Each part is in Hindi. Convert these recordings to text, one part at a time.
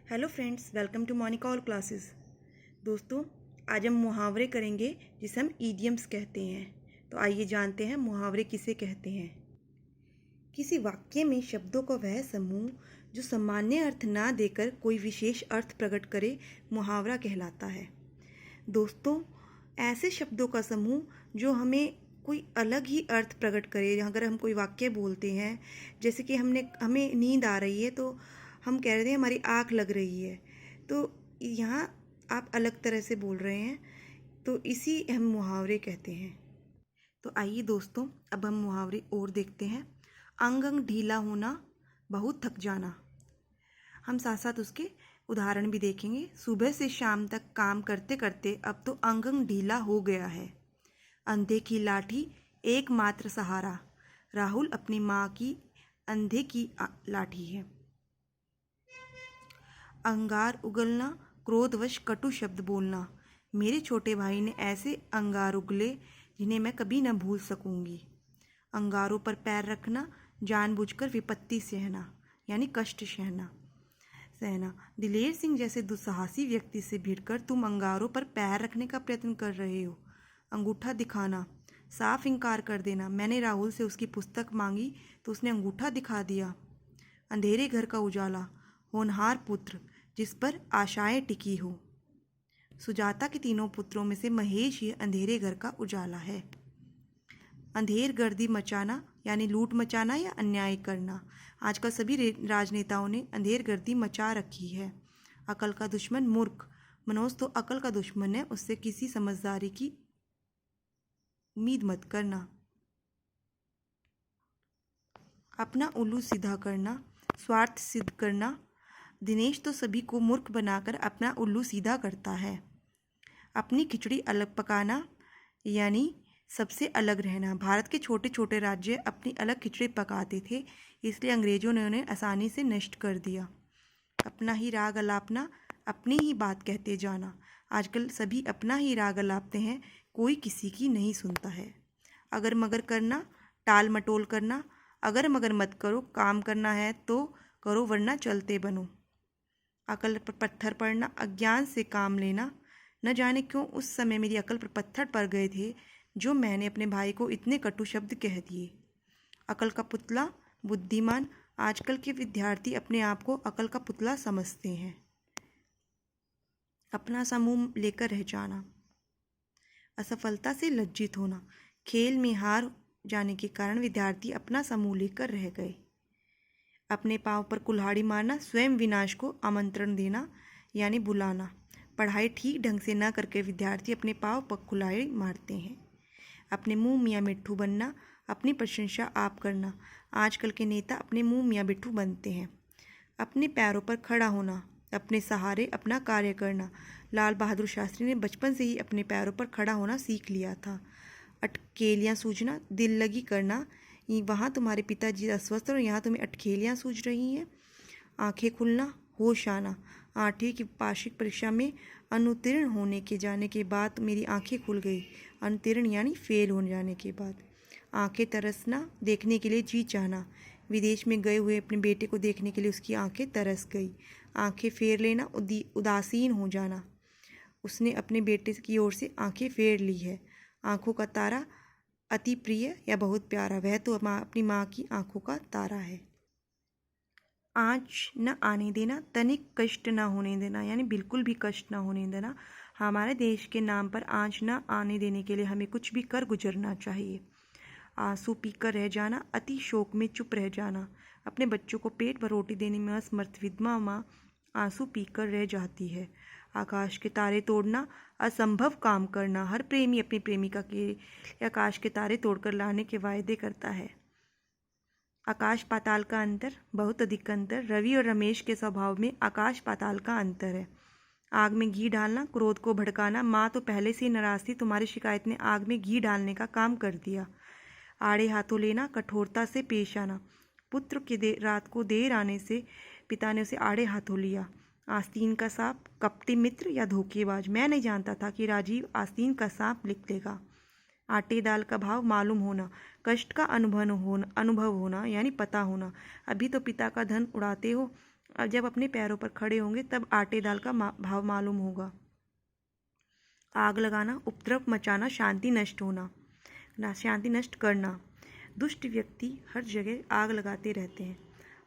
Hello friends, welcome to Monika all classes. दोस्तों, आज हम मुहावरे करेंगे जिसे हम ईडियम्स कहते हैं। तो आइए जानते हैं मुहावरे किसे कहते हैं। किसी वाक्य में शब्दों का वह समूह जो सामान्य अर्थ ना देकर कोई विशेष अर्थ प्रकट करे मुहावरा कहलाता है। दोस्तों, ऐसे शब्दों का समूह जो हमें कोई अलग ही अर्थ प्रकट करे। अगर हम कोई वाक्य बोलते हैं, जैसे कि हमें नींद आ रही है तो हम कह रहे हैं हमारी आँख लग रही है, तो यहाँ आप अलग तरह से बोल रहे हैं, तो इसी हम मुहावरे कहते हैं। तो आइए दोस्तों, अब हम मुहावरे और देखते हैं। अंग अंग ढीला होना, बहुत थक जाना। हम साथ साथ उसके उदाहरण भी देखेंगे। सुबह से शाम तक काम करते करते अब तो अंग अंग ढीला हो गया है। अंधे की लाठी एकमात्र सहारा, राहुल अपनी माँ की अंधे की लाठी है। अंगार उगलना, क्रोधवश कटु शब्द बोलना। मेरे छोटे भाई ने ऐसे अंगार उगले जिन्हें मैं कभी न भूल सकूंगी। अंगारों पर पैर रखना, जानबूझकर विपत्ति सहना, यानी कष्ट सहना। दिलेर सिंह जैसे दुस्साहसी व्यक्ति से भिड़कर तुम अंगारों पर पैर रखने का प्रयत्न कर रहे हो। अंगूठा दिखाना, साफ इनकार कर देना। मैंने राहुल से उसकी पुस्तक मांगी तो उसने अंगूठा दिखा दिया। अंधेरे घर का उजाला, होनहार पुत्र जिस पर आशाएं टिकी हो। सुजाता के तीनों पुत्रों में से महेश ही अंधेरे घर का उजाला है। अंधेर गर्दी मचाना, यानी लूट मचाना या अन्याय करना। आजकल सभी राजनेताओं ने अंधेर गर्दी मचा रखी है। अकल का दुश्मन मूर्ख, मनोज तो अकल का दुश्मन है, उससे किसी समझदारी की उम्मीद मत करना। अपना उल्लू सीधा करना, स्वार्थ सिद्ध करना। दिनेश तो सभी को मूर्ख बनाकर अपना उल्लू सीधा करता है। अपनी खिचड़ी अलग पकाना, यानी सबसे अलग रहना। भारत के छोटे छोटे राज्य अपनी अलग खिचड़ी पकाते थे, इसलिए अंग्रेजों ने उन्हें आसानी से नष्ट कर दिया। अपना ही राग अलापना, अपनी ही बात कहते जाना। आजकल सभी अपना ही राग अलापते हैं, कोई किसी की नहीं सुनता है। अगर मगर करना, टाल मटोल करना। अगर मगर मत करो, काम करना है तो करो वरना चलते बनो। अकल पर पत्थर पड़ना, अज्ञान से काम लेना। न जाने क्यों उस समय मेरी अकल पर पत्थर पड़ गए थे जो मैंने अपने भाई को इतने कटु शब्द कह दिए। अकल का पुतला, बुद्धिमान। आजकल के विद्यार्थी अपने आप को अकल का पुतला समझते हैं। अपना समूह लेकर रह जाना। असफलता से लज्जित होना, खेल में हार जाने के कारण विद्यार्थी अपना समूह लेकर रह गए। अपने पाँव पर कुल्हाड़ी मारना, स्वयं विनाश को आमंत्रण देना, यानी बुलाना। पढ़ाई ठीक ढंग से न करके विद्यार्थी अपने पाँव पर कुल्हाड़ी मारते हैं। अपने मुंह मियाँ मिट्ठू बनना, अपनी प्रशंसा आप करना। आजकल के नेता अपने मुंह मियाँ मिट्ठू बनते हैं। अपने पैरों पर खड़ा होना, अपने सहारे अपना कार्य करना। लाल बहादुर शास्त्री ने बचपन से ही अपने पैरों पर खड़ा होना सीख लिया था। अटकेलियाँ सूझना, दिल लगी करना। वहाँ तुम्हारे पिताजी अस्वस्थ और यहाँ तुम्हें अटखेलियाँ सूझ रही हैं। आंखें खुलना, होश आना। 8वीं की वार्षिक परीक्षा में अनुत्तीर्ण होने के जाने के बाद मेरी आंखें खुल गई। अनुत्तीर्ण यानी फेल हो जाने के बाद। आंखें तरसना, देखने के लिए जी चाहना। विदेश में गए हुए अपने बेटे को देखने के लिए उसकी आंखें तरस गई। आंखें फेर लेना, उदासीन हो जाना। उसने अपने बेटे की ओर से आंखें फेर ली है। आंखों का तारा, अति प्रिय या बहुत प्यारा, वह तो अपनी माँ की आंखों का तारा है। आँच न आने देना, तनिक कष्ट न होने देना, यानी बिल्कुल भी कष्ट न होने देना। हमारे देश के नाम पर आँच न आने देने के लिए हमें कुछ भी कर गुजरना चाहिए। आंसू पीकर रह जाना, अति शोक में चुप रह जाना। अपने बच्चों को पेट भर रोटी देने में असमर्थ विधवा माँ आंसू पीकर रह जाती है। आकाश के तारे तोड़ना, असंभव काम करना। हर प्रेमी अपनी प्रेमिका के आकाश के तारे तोड़कर लाने के वायदे करता है। आकाश पाताल का अंतर, बहुत अधिक अंतर। रवि और रमेश के स्वभाव में आकाश पाताल का अंतर है। आग में घी डालना, क्रोध को भड़काना। माँ तो पहले से ही नाराज थी, तुम्हारी शिकायत ने आग में घी डालने का काम कर दिया। आड़े हाथों लेना, कठोरता से पेश आना। पुत्र के रात को देर आने से पिता ने उसे आड़े हाथों लिया। आस्तीन का सांप, कपटी मित्र या धोखेबाज। मैं नहीं जानता था कि राजीव आस्तीन का सांप लिख लेगा। आटे दाल का भाव मालूम होना, कष्ट का अनुभव होना, यानी पता होना। अभी तो पिता का धन उड़ाते हो, अब जब अपने पैरों पर खड़े होंगे तब आटे दाल का भाव मालूम होगा। आग लगाना, उपद्रव मचाना, शांति नष्ट करना। दुष्ट व्यक्ति हर जगह आग लगाते रहते हैं।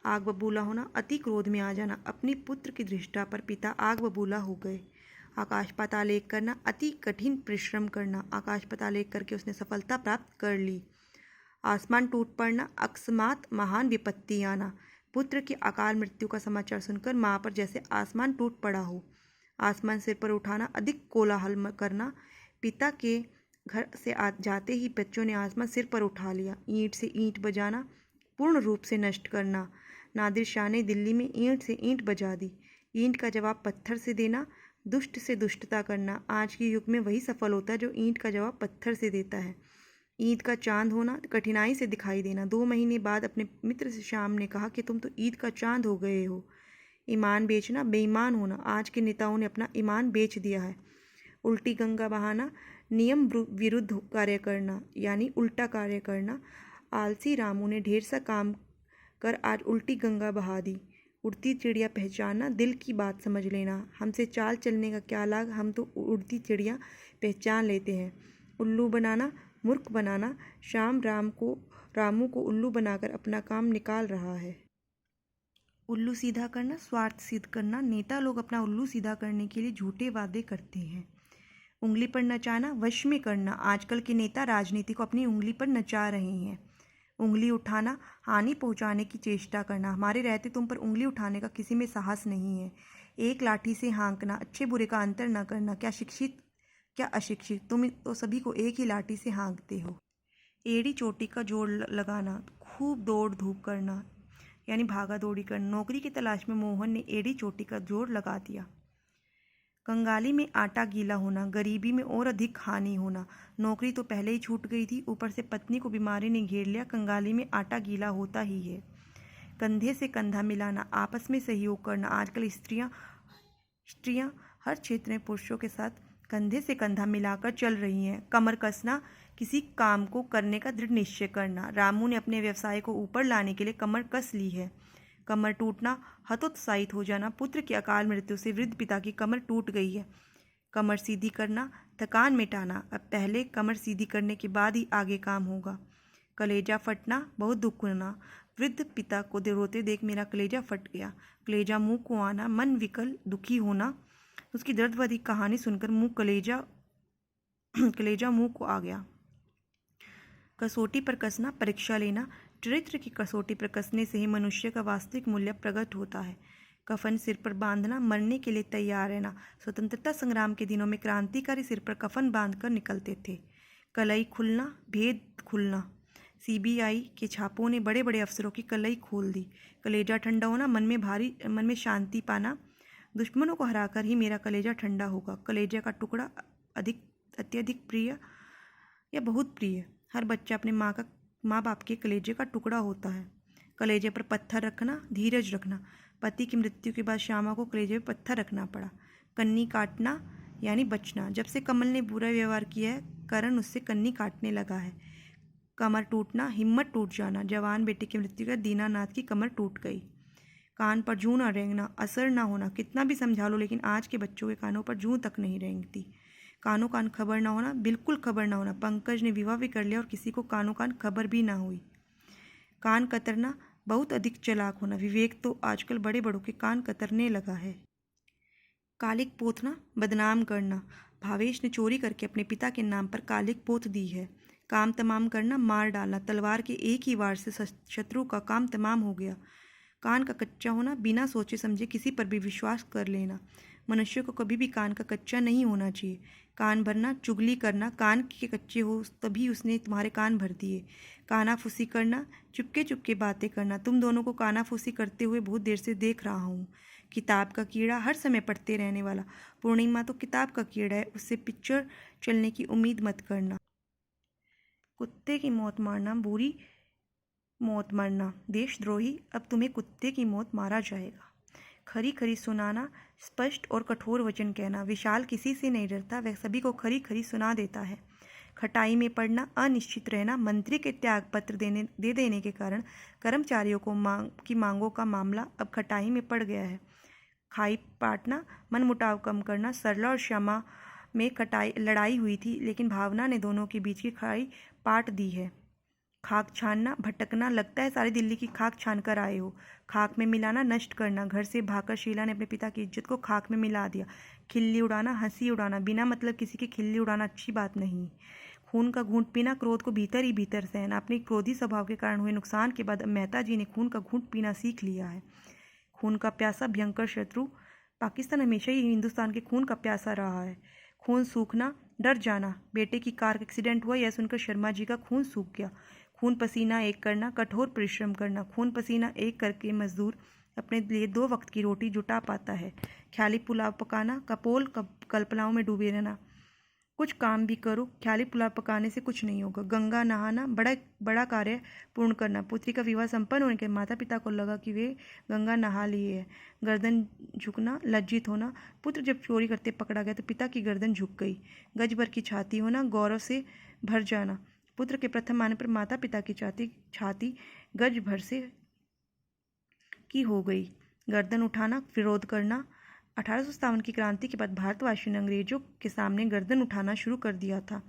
आग बबूला होना, अति क्रोध में आ जाना। अपने पुत्र की दृष्टा पर पिता आग बबूला हो गए। आकाश पाताल एक करना, अति कठिन परिश्रम करना। आकाश पाताल एक करके उसने सफलता प्राप्त कर ली। आसमान टूट पड़ना, अकस्मात महान विपत्ति आना। पुत्र की अकाल मृत्यु का समाचार सुनकर माँ पर जैसे आसमान टूट पड़ा हो। आसमान सिर पर उठाना, अधिक कोलाहल करना। पिता के घर से जाते ही बच्चों ने आसमान सिर पर उठा लिया। ईंट से ईंट बजाना, पूर्ण रूप से नष्ट करना। नादिर शाह ने दिल्ली में ईंट से ईंट बजा दी। ईंट का जवाब पत्थर से देना, दुष्ट से दुष्टता करना। आज के युग में वही सफल होता है जो ईंट का जवाब पत्थर से देता है। ईद का चांद होना, कठिनाई से दिखाई देना। 2 महीने बाद अपने मित्र से श्याम ने कहा कि तुम तो ईद का चांद हो गए हो। ईमान बेचना, बेईमान होना। आज के नेताओं ने अपना ईमान बेच दिया है। उल्टी गंगा बहाना, नियम विरुद्ध कार्य करना यानी उल्टा कार्य करना। आलसी रामू ने ढेर सा काम कर आज उल्टी गंगा बहा दी। उड़ती चिड़िया पहचानना, दिल की बात समझ लेना। हमसे चाल चलने का क्या लाग, हम तो उड़ती चिड़िया पहचान लेते हैं। उल्लू बनाना, मूर्ख बनाना। श्याम रामू को उल्लू बनाकर अपना काम निकाल रहा है। उल्लू सीधा करना, स्वार्थ सिद्ध करना। नेता लोग अपना उल्लू सीधा करने के लिए झूठे वादे करते हैं। उंगली पर नचाना, वश में करना। आजकल के नेता राजनीति को अपनी उंगली पर नचा रहे हैं। उंगली उठाना, हानि पहुंचाने की चेष्टा करना। हमारे रहते तुम पर उंगली उठाने का किसी में साहस नहीं है। एक लाठी से हाँकना, अच्छे बुरे का अंतर न करना। क्या शिक्षित क्या अशिक्षित, तुम तो सभी को एक ही लाठी से हाँकते हो। एड़ी चोटी का जोड़ लगाना, खूब दौड़ धूप करना यानी भागा दौड़ी करना। नौकरी की तलाश में मोहन ने एड़ी चोटी का जोड़ लगा दिया। कंगाली में आटा गीला होना, गरीबी में और अधिक हानि होना। नौकरी तो पहले ही छूट गई थी, ऊपर से पत्नी को बीमारी ने घेर लिया। कंगाली में आटा गीला होता ही है। कंधे से कंधा मिलाना, आपस में सहयोग करना। आजकल स्त्रियां हर क्षेत्र में पुरुषों के साथ कंधे से कंधा मिलाकर चल रही हैं। कमर कसना, किसी काम को करने का दृढ़ निश्चय करना। रामू ने अपने व्यवसाय को ऊपर लाने के लिए कमर कस ली है। कमर टूटना, हतोत्साहित हो जाना। पुत्र की अकाल मृत्यु से वृद्ध पिता की कमर टूट गई है। कमर सीधी करना, थकान मिटाना। अब पहले कमर सीधी करने के बाद ही आगे काम होगा। कलेजा फटना, बहुत दुख होना। वृद्ध पिता को रोते देख मेरा कलेजा फट गया। कलेजा मुंह को आना, मन विकल दुखी होना। उसकी दर्दभरी कहानी सुनकर कलेजा मुंह को आ गया। कसौटी पर कसना, परीक्षा लेना। चरित्र की कसौटी पर कसने से ही मनुष्य का वास्तविक मूल्य प्रकट होता है। कफन सिर पर बांधना, मरने के लिए तैयार रहना। स्वतंत्रता संग्राम के दिनों में क्रांतिकारी सिर पर कफन बांधकर निकलते थे। कलई खुलना, भेद खुलना। सीबीआई के छापों ने बड़े बड़े अफसरों की कलई खोल दी। कलेजा ठंडा होना, मन में शांति पाना। दुश्मनों को हराकर ही मेरा कलेजा ठंडा होगा। कलेजा का टुकड़ा अत्यधिक प्रिय या बहुत प्रिय। हर बच्चा अपने माँ बाप के कलेजे का टुकड़ा होता है। कलेजे पर पत्थर रखना, धीरज रखना। पति की मृत्यु के बाद श्यामा को कलेजे पर पत्थर रखना पड़ा। कन्नी काटना यानी बचना। जब से कमल ने बुरा व्यवहार किया है, करण उससे कन्नी काटने लगा है। कमर टूटना, हिम्मत टूट जाना। जवान बेटे की मृत्यु के बाद दीनानाथ की कमर टूट गई। कान पर जूं न रेंगना, असर ना होना। कितना भी समझा लो लेकिन आज के बच्चों के कानों पर जूं तक नहीं रेंगती। कानों कान खबर ना होना, बिल्कुल खबर ना होना। पंकज ने विवाह भी कर लिया और किसी को कानों कान खबर भी ना हुई। कान कतरना, बहुत अधिक चालाक होना। विवेक तो आजकल बड़े बड़ों के कान कतरने लगा है। कालिक पोतना, बदनाम करना। भावेश ने चोरी करके अपने पिता के नाम पर कालिक पोत दी है। काम तमाम करना, मार डालना। तलवार के एक ही वार से शत्रु का काम तमाम हो गया। कान का कच्चा होना, बिना सोचे समझे किसी पर भी विश्वास कर लेना। मनुष्य को कभी भी कान का कच्चा नहीं होना चाहिए। कान भरना, चुगली करना। कान के कच्चे हो तभी उसने तुम्हारे कान भर दिए। कानाफूसी करना, चुपके चुपके बातें करना। तुम दोनों को कानाफूसी करते हुए बहुत देर से देख रहा हूँ। किताब का कीड़ा, हर समय पढ़ते रहने वाला। पूर्णिमा तो किताब का कीड़ा है, उससे पिक्चर चलने की उम्मीद मत करना। कुत्ते की मौत मारना, बुरी मौत मरना। देशद्रोही, अब तुम्हें कुत्ते की मौत मारा जाएगा। खरी खरी सुनाना, स्पष्ट और कठोर वचन कहना। विशाल किसी से नहीं डरता, वह सभी को खरी खरी सुना देता है। खटाई में पड़ना, अनिश्चित रहना, मंत्री के त्याग पत्र दे देने के कारण कर्मचारियों को की मांगों का मामला अब खटाई में पड़ गया है। खाई पाटना, मनमुटाव कम करना। सरला और श्यामा में लड़ाई हुई थी, लेकिन भावना ने दोनों के बीच की खाई पाट दी है। खाक छानना, भटकना, लगता है सारी दिल्ली की खाक छान कर आए हो। खाक में मिलाना, नष्ट करना। घर से भागकर शीला ने अपने पिता की इज्जत को खाक में मिला दिया। खिल्ली उड़ाना, हंसी उड़ाना, बिना मतलब किसी की खिल्ली उड़ाना अच्छी बात नहीं। खून का घूंट पीना, क्रोध को भीतर ही भीतर सहना। अपने क्रोधी स्वभाव के कारण हुए नुकसान के बाद अब मेहता जी ने खून का घूंट पीना सीख लिया है। खून का प्यासा, भयंकर शत्रु। पाकिस्तान हमेशा ही हिंदुस्तान के खून का प्यासा रहा है। खून सूखना, डर जाना। बेटे की कार एक्सीडेंट हुआ, यह सुनकर शर्मा जी का खून सूख गया। खून पसीना एक करना, कठोर परिश्रम करना। खून पसीना एक करके मजदूर अपने लिए 2 वक्त की रोटी जुटा पाता है। ख्याली पुलाव पकाना, कपोल कल्पनाओं में डूबे रहना। कुछ काम भी करो, ख्याली पुलाव पकाने से कुछ नहीं होगा। गंगा नहाना, बड़ा कार्य पूर्ण करना। पुत्री का विवाह संपन्न होने के माता पिता को लगा कि वे गंगा नहा लिए है। गर्दन झुकना, लज्जित होना। पुत्र जब चोरी करते पकड़ा गया तो पिता की गर्दन झुक गई। गज भर की छाती होना, गौरव से भर जाना। पुत्र के प्रथम आने पर माता पिता की छाती गज भर से की हो गई। गर्दन उठाना, विरोध करना। 1857 की क्रांति के बाद भारतवासियों ने अंग्रेजों के सामने गर्दन उठाना शुरू कर दिया था।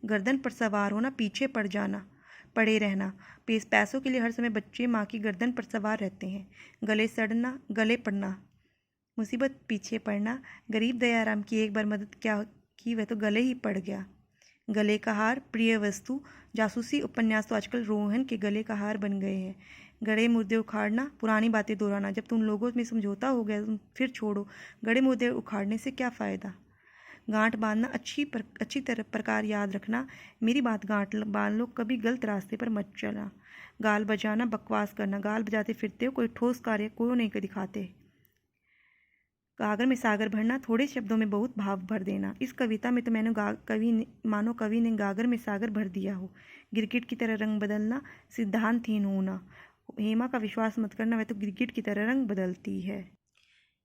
गर्दन पर सवार होना, पीछे पड़े रहना। पैसों के लिए हर समय बच्चे माँ की गर्दन पर सवार रहते हैं। गले सड़ना, गले पड़ना, मुसीबत पीछे पड़ना। गरीब दयाराम की एक बार मदद क्या की, वह तो गले ही पड़ गया। गले का हार, प्रिय वस्तु। जासूसी उपन्यास तो आजकल रोहन के गले का हार बन गए हैं। गड़े मुर्दे उखाड़ना, पुरानी बातें दोहराना। जब तुम लोगों में समझौता हो गया तुम फिर छोड़ो। गड़े मुर्दे उखाड़ने से क्या फ़ायदा। गांठ बांधना, अच्छी तरह प्रकार याद रखना। मेरी बात गांठ बांध लो, कभी गलत रास्ते पर मत चला। गाल बजाना, बकवास करना। गाल बजाते फिरते हो, कोई ठोस कार्य कोई नहीं दिखाते। गागर में सागर भरना, थोड़े शब्दों में बहुत भाव भर देना। इस कविता में तो मानो कवि ने गागर में सागर भर दिया हो। गिरगिट की तरह रंग बदलना, सिद्धांतहीन होना। हेमा का विश्वास मत करना, वह तो गिरगिट की तरह रंग बदलती है।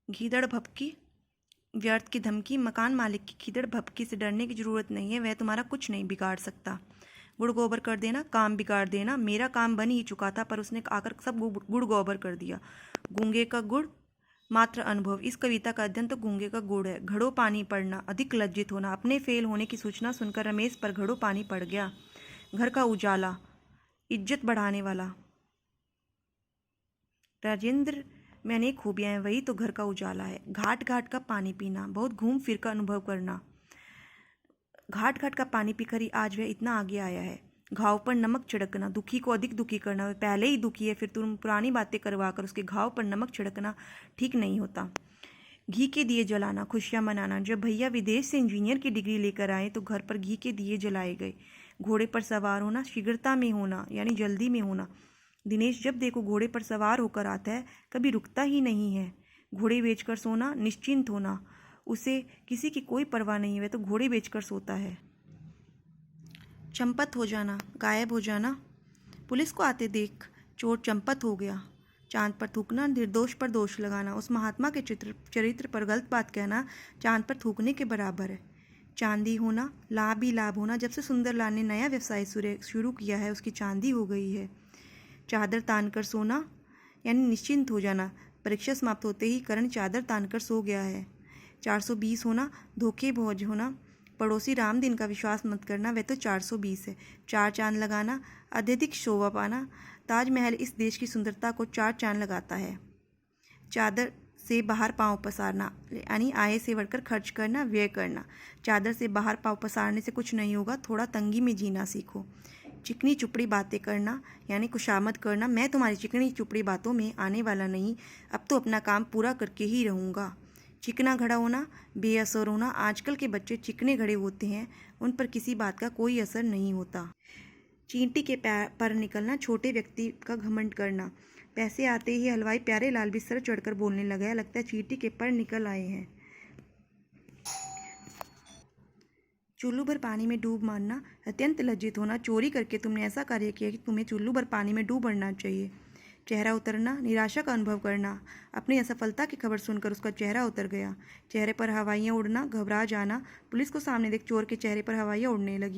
गीदड़ भपकी, व्यर्थ की धमकी। मकान मालिक की गीदड़ भपकी से डरने की जरूरत नहीं है, वह तुम्हारा कुछ नहीं बिगाड़ सकता। गुड़ गोबर कर देना, काम बिगाड़ देना। मेरा काम बन ही चुका था पर उसने आकर सब गुड़ गोबर कर दिया। गूंगे का गुड़, मात्र अनुभव। इस कविता का अध्ययन तो गूंगे का गुड़ है। घड़ों पानी पड़ना, अधिक लज्जित होना। अपने फेल होने की सूचना सुनकर रमेश पर घड़ों पानी पड़ गया। घर का उजाला, इज्जत बढ़ाने वाला। राजेंद्र में अनेक खूबियां हैं, वही तो घर का उजाला है। घाट घाट का पानी पीना, बहुत घूम फिर का अनुभव करना। घाट घाट का पानी पीकर ही आज वह इतना आगे आया है। घाव पर नमक छिड़कना, दुखी को अधिक दुखी करना। वह पहले ही दुखी है, फिर तुम पुरानी बातें करवा कर उसके घाव पर नमक छिड़कना ठीक नहीं होता। घी के दिए जलाना, खुशियां मनाना। जब भैया विदेश से इंजीनियर की डिग्री लेकर आए तो घर पर घी के दिए जलाए गए। घोड़े पर सवार होना, शीघ्रता में होना यानी जल्दी में होना। दिनेश जब देखो घोड़े पर सवार होकर आता है, कभी रुकता ही नहीं है। घोड़े बेचकर सोना, निश्चिंत होना। उसे किसी की कोई परवाह नहीं, वह तो घोड़े बेचकर सोता है। चंपत हो जाना, गायब हो जाना। पुलिस को आते देख चोर चंपत हो गया। चांद पर थूकना, निर्दोष पर दोष लगाना। उस महात्मा के चरित्र पर गलत बात कहना चांद पर थूकने के बराबर है। चांदी होना, लाभ ही लाभ होना। जब से सुंदरलाल ने नया व्यवसाय शुरू किया है उसकी चांदी हो गई है। चादर तान कर सोना यानी निश्चिंत हो जाना। परीक्षा समाप्त होते ही करण चादर तान कर सो गया है। 420 होना, धोखेबाज होना। पड़ोसी रामदीन का विश्वास मत करना, वह तो 420 है। 4 चांद लगाना, अत्यधिक शोभा पाना। ताजमहल इस देश की सुंदरता को 4 चांद लगाता है। चादर से बाहर पांव पसारना यानी आय से बढ़कर खर्च करना, व्यय करना। चादर से बाहर पांव पसारने से कुछ नहीं होगा, थोड़ा तंगी में जीना सीखो। चिकनी चुपड़ी बातें करना यानी खुशामद करना, मैं तुम्हारी चिकनी चुपड़ी बातों में आने वाला नहीं, अब तो अपना काम पूरा करके ही रहूँगा। चिकना घड़ा होना, बेअसर होना। आजकल के बच्चे चिकने घड़े होते हैं, उन पर किसी बात का कोई असर नहीं होता। चींटी के पर निकलना, छोटे व्यक्ति का घमंड करना। पैसे आते ही हलवाई प्यारे लाल भी सर चढ़कर बोलने लगा है, लगता है चींटी के पर निकल आए हैं। चुल्लू भर पानी में डूब मारना, अत्यंत लज्जित होना। चोरी करके तुमने ऐसा कार्य किया कि तुम्हें चुल्लू भर पानी में डूब मरना चाहिए। चेहरा उतरना, निराशा का अनुभव करना। अपनी असफलता की खबर सुनकर उसका चेहरा उतर गया। चेहरे पर हवाइयाँ उड़ना, घबरा जाना। पुलिस को सामने देख चोर के चेहरे पर हवाइयाँ उड़ने लगी।